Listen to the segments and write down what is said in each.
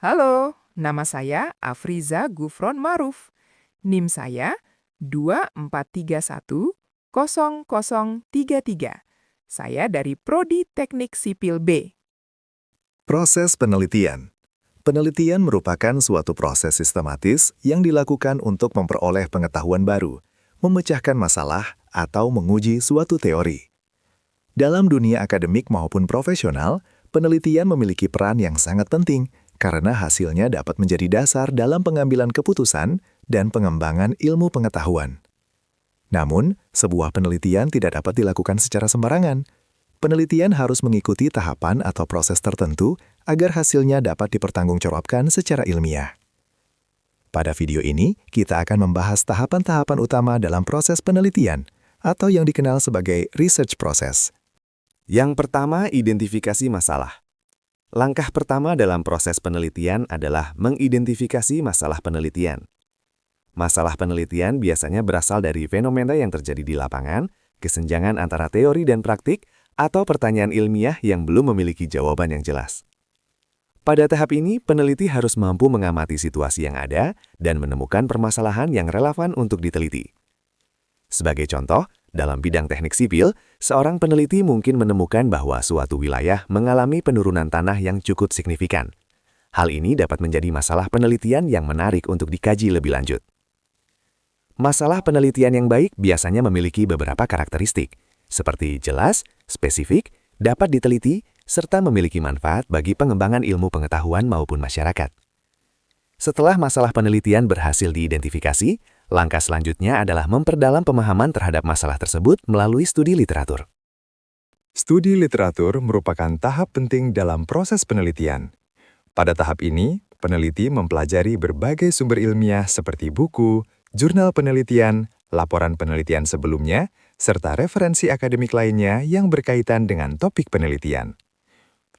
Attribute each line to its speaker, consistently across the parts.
Speaker 1: Halo, nama saya Afriza Gufron Maruf. NIM saya 24310033. Saya dari Prodi Teknik Sipil B.
Speaker 2: Proses penelitian. Penelitian merupakan suatu proses sistematis yang dilakukan untuk memperoleh pengetahuan baru, memecahkan masalah, atau menguji suatu teori. Dalam dunia akademik maupun profesional, penelitian memiliki peran yang sangat penting karena hasilnya dapat menjadi dasar dalam pengambilan keputusan dan pengembangan ilmu pengetahuan. Namun, sebuah penelitian tidak dapat dilakukan secara sembarangan. Penelitian harus mengikuti tahapan atau proses tertentu agar hasilnya dapat dipertanggungjawabkan secara ilmiah. Pada video ini, kita akan membahas tahapan-tahapan utama dalam proses penelitian, atau yang dikenal sebagai research process.
Speaker 3: Yang pertama, identifikasi masalah. Langkah pertama dalam proses penelitian adalah mengidentifikasi masalah penelitian. Masalah penelitian biasanya berasal dari fenomena yang terjadi di lapangan, kesenjangan antara teori dan praktik, atau pertanyaan ilmiah yang belum memiliki jawaban yang jelas. Pada tahap ini, peneliti harus mampu mengamati situasi yang ada dan menemukan permasalahan yang relevan untuk diteliti. Sebagai contoh, dalam bidang teknik sipil, seorang peneliti mungkin menemukan bahwa suatu wilayah mengalami penurunan tanah yang cukup signifikan. Hal ini dapat menjadi masalah penelitian yang menarik untuk dikaji lebih lanjut. Masalah penelitian yang baik biasanya memiliki beberapa karakteristik, seperti jelas, spesifik, dapat diteliti, serta memiliki manfaat bagi pengembangan ilmu pengetahuan maupun masyarakat. Setelah masalah penelitian berhasil diidentifikasi, langkah selanjutnya adalah memperdalam pemahaman terhadap masalah tersebut melalui studi literatur.
Speaker 4: Studi literatur merupakan tahap penting dalam proses penelitian. Pada tahap ini, peneliti mempelajari berbagai sumber ilmiah seperti buku, jurnal penelitian, laporan penelitian sebelumnya, serta referensi akademik lainnya yang berkaitan dengan topik penelitian.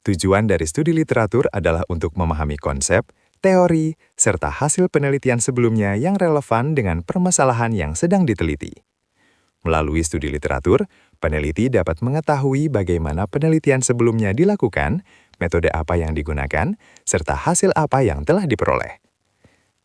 Speaker 4: Tujuan dari studi literatur adalah untuk memahami konsep, teori, serta hasil penelitian sebelumnya yang relevan dengan permasalahan yang sedang diteliti. Melalui studi literatur, peneliti dapat mengetahui bagaimana penelitian sebelumnya dilakukan, metode apa yang digunakan, serta hasil apa yang telah diperoleh.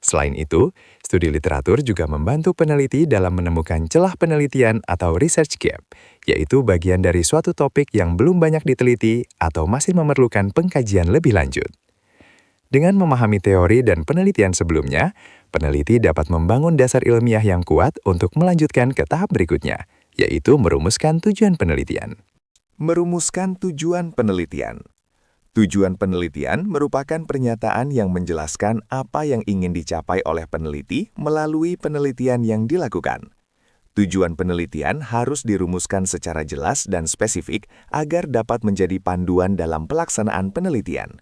Speaker 4: Selain itu, studi literatur juga membantu peneliti dalam menemukan celah penelitian atau research gap, yaitu bagian dari suatu topik yang belum banyak diteliti atau masih memerlukan pengkajian lebih lanjut. Dengan memahami teori dan penelitian sebelumnya, peneliti dapat membangun dasar ilmiah yang kuat untuk melanjutkan ke tahap berikutnya, yaitu merumuskan tujuan penelitian.
Speaker 2: Merumuskan tujuan penelitian. Tujuan penelitian merupakan pernyataan yang menjelaskan apa yang ingin dicapai oleh peneliti melalui penelitian yang dilakukan. Tujuan penelitian harus dirumuskan secara jelas dan spesifik agar dapat menjadi panduan dalam pelaksanaan penelitian.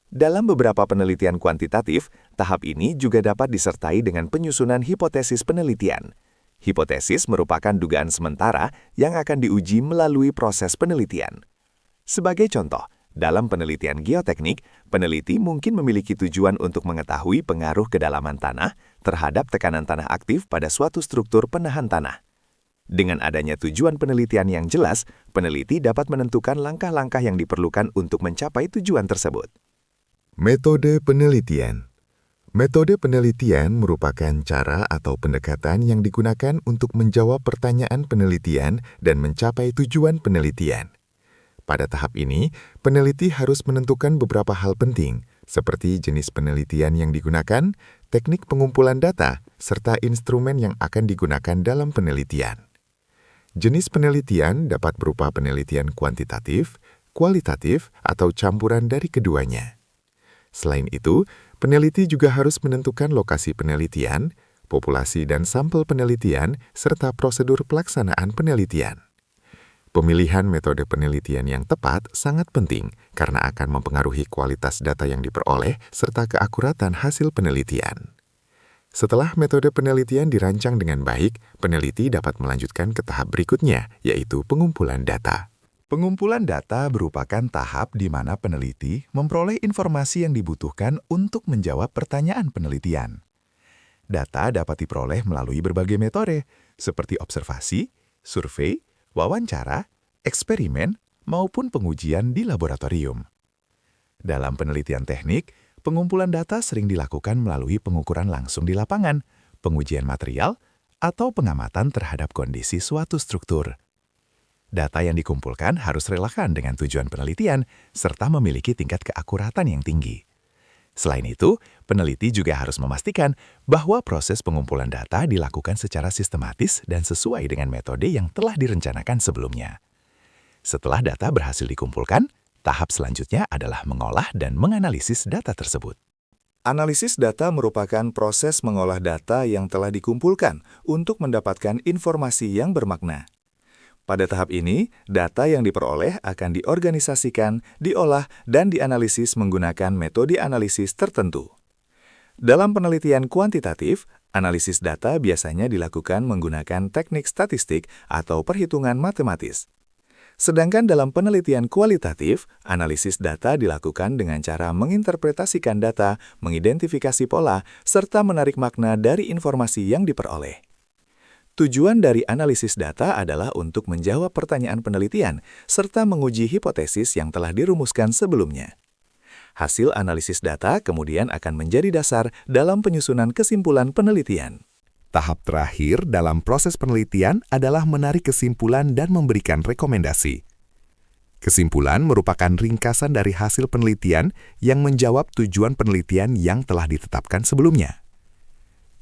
Speaker 2: Dalam beberapa penelitian kuantitatif, tahap ini juga dapat disertai dengan penyusunan hipotesis penelitian. Hipotesis merupakan dugaan sementara yang akan diuji melalui proses penelitian. Sebagai contoh, dalam penelitian geoteknik, peneliti mungkin memiliki tujuan untuk mengetahui pengaruh kedalaman tanah terhadap tekanan tanah aktif pada suatu struktur penahan tanah. Dengan adanya tujuan penelitian yang jelas, peneliti dapat menentukan langkah-langkah yang diperlukan untuk mencapai tujuan tersebut.
Speaker 5: Metode penelitian. Metode penelitian merupakan cara atau pendekatan yang digunakan untuk menjawab pertanyaan penelitian dan mencapai tujuan penelitian. Pada tahap ini, peneliti harus menentukan beberapa hal penting, seperti jenis penelitian yang digunakan, teknik pengumpulan data, serta instrumen yang akan digunakan dalam penelitian. Jenis penelitian dapat berupa penelitian kuantitatif, kualitatif, atau campuran dari keduanya. Selain itu, peneliti juga harus menentukan lokasi penelitian, populasi dan sampel penelitian, serta prosedur pelaksanaan penelitian. Pemilihan metode penelitian yang tepat sangat penting karena akan mempengaruhi kualitas data yang diperoleh serta keakuratan hasil penelitian. Setelah metode penelitian dirancang dengan baik, peneliti dapat melanjutkan ke tahap berikutnya, yaitu pengumpulan data.
Speaker 4: Pengumpulan data merupakan tahap di mana peneliti memperoleh informasi yang dibutuhkan untuk menjawab pertanyaan penelitian. Data dapat diperoleh melalui berbagai metode, seperti observasi, survei, wawancara, eksperimen, maupun pengujian di laboratorium. Dalam penelitian teknik,
Speaker 2: Pengumpulan data sering dilakukan melalui pengukuran langsung di lapangan, pengujian material, atau pengamatan terhadap kondisi suatu struktur. Data yang dikumpulkan harus relevan dengan tujuan penelitian serta memiliki tingkat keakuratan yang tinggi. Selain itu, peneliti juga harus memastikan bahwa proses pengumpulan data dilakukan secara sistematis dan sesuai dengan metode yang telah direncanakan sebelumnya. Setelah data berhasil dikumpulkan, tahap selanjutnya adalah mengolah dan menganalisis data tersebut.
Speaker 3: Analisis data merupakan proses mengolah data yang telah dikumpulkan untuk mendapatkan informasi yang bermakna. Pada tahap ini, data yang diperoleh akan diorganisasikan, diolah, dan dianalisis menggunakan metode analisis tertentu. Dalam penelitian kuantitatif, analisis data biasanya dilakukan menggunakan teknik statistik atau perhitungan matematis. Sedangkan dalam penelitian kualitatif, analisis data dilakukan dengan cara menginterpretasikan data, mengidentifikasi pola, serta menarik makna dari informasi yang diperoleh. Tujuan dari analisis data adalah untuk menjawab pertanyaan penelitian, serta menguji hipotesis yang telah dirumuskan sebelumnya. Hasil analisis data kemudian akan menjadi dasar dalam penyusunan kesimpulan penelitian.
Speaker 2: Tahap terakhir dalam proses penelitian adalah menarik kesimpulan dan memberikan rekomendasi. Kesimpulan merupakan ringkasan dari hasil penelitian yang menjawab tujuan penelitian yang telah ditetapkan sebelumnya.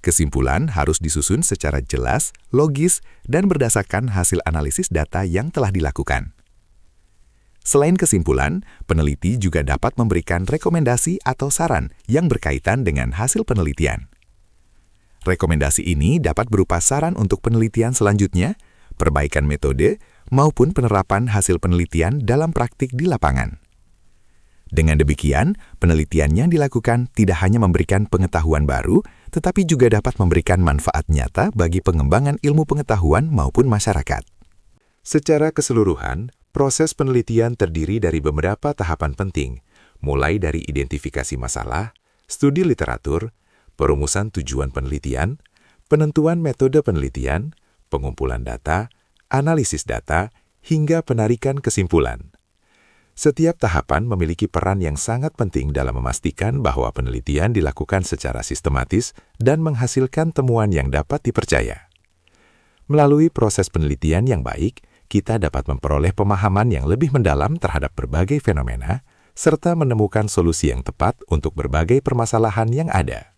Speaker 2: Kesimpulan harus disusun secara jelas, logis, dan berdasarkan hasil analisis data yang telah dilakukan. Selain kesimpulan, peneliti juga dapat memberikan rekomendasi atau saran yang berkaitan dengan hasil penelitian. Rekomendasi ini dapat berupa saran untuk penelitian selanjutnya, perbaikan metode, maupun penerapan hasil penelitian dalam praktik di lapangan. Dengan demikian, penelitian yang dilakukan tidak hanya memberikan pengetahuan baru, tetapi juga dapat memberikan manfaat nyata bagi pengembangan ilmu pengetahuan maupun masyarakat. Secara keseluruhan, proses penelitian terdiri dari beberapa tahapan penting, mulai dari identifikasi masalah, studi literatur, perumusan tujuan penelitian, penentuan metode penelitian, pengumpulan data, analisis data, hingga penarikan kesimpulan. Setiap tahapan memiliki peran yang sangat penting dalam memastikan bahwa penelitian dilakukan secara sistematis dan menghasilkan temuan yang dapat dipercaya. Melalui proses penelitian yang baik, kita dapat memperoleh pemahaman yang lebih mendalam terhadap berbagai fenomena, serta menemukan solusi yang tepat untuk berbagai permasalahan yang ada.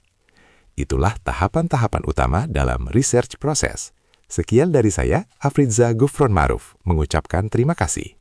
Speaker 2: Itulah tahapan-tahapan utama dalam research proses. Sekian dari saya, Afriza Gufron Maruf, mengucapkan terima kasih.